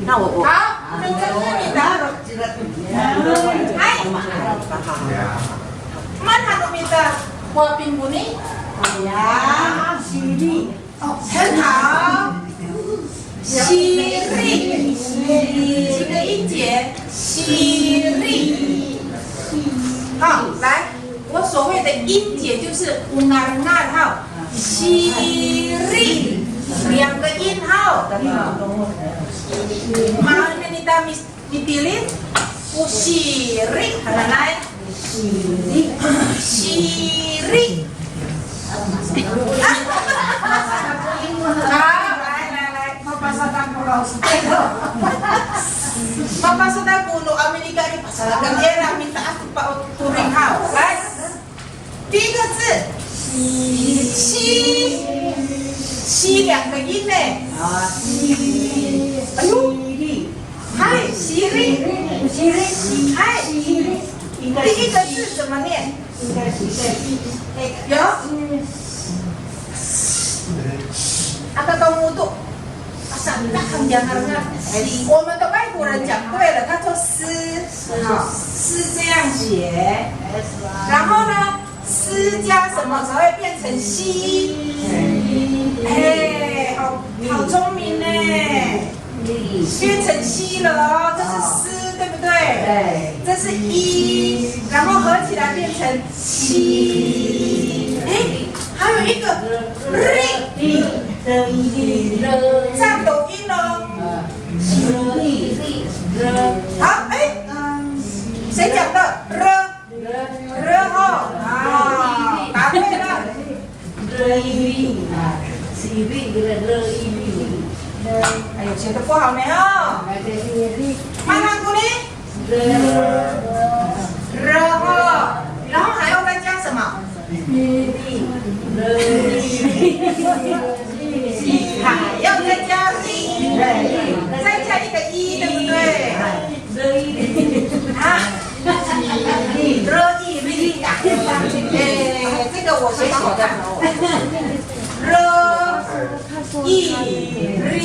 那我好，这个是你的。嗨，만합니다. 화빈분이 야, 시리.很好。시리. 几个音节？시리。好，来，我所谓的音节就是우나르나号，시리，两个音号。Mahalnya dipilih. Syirik, lain. Syirik. Mapasada puno Amerika di pasaran era minta aku Pak Turing House. 来，第一个字西两个音呢。哎呦，嗨，西里，嗨，第一个字怎么念？有。Atau kamu tuh asal jangan ngerti. 我们的外国人讲对了，他说诗这样写，然后呢，诗加什么才会变成西？哎，好聪明呢，变成西了哦，这是诗对不对？对，这是一，然后合起来变成西。哎，还有一个日。唱抖音哦。好，哎，谁讲的？热后啊，答对了。哎呦，写的不好呢哦。慢鼓励。热后，然后还要再加什么？还要再加一，再加一个一，对不对？啊，热意力啊，哎，这个我学好的。热意力，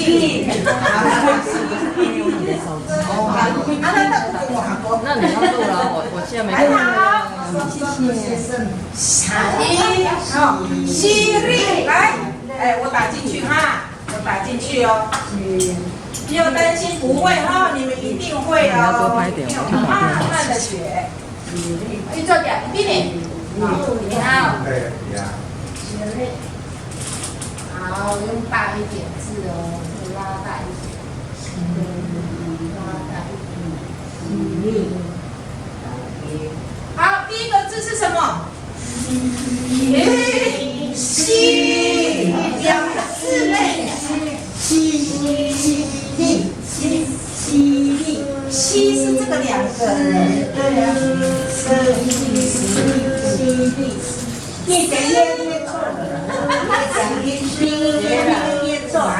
那你要录了，我现在没录。好，西力来，哎，我打进去哈。打进去哦，不要担心不会哈，你们一定会哦，慢慢的学。去做点，一点。好。好，用大一点字哦，拉大一点，拉大一点。好，第一个字是什么？西，两个字呢？西是这个两个，你等一下念错了，念错啊。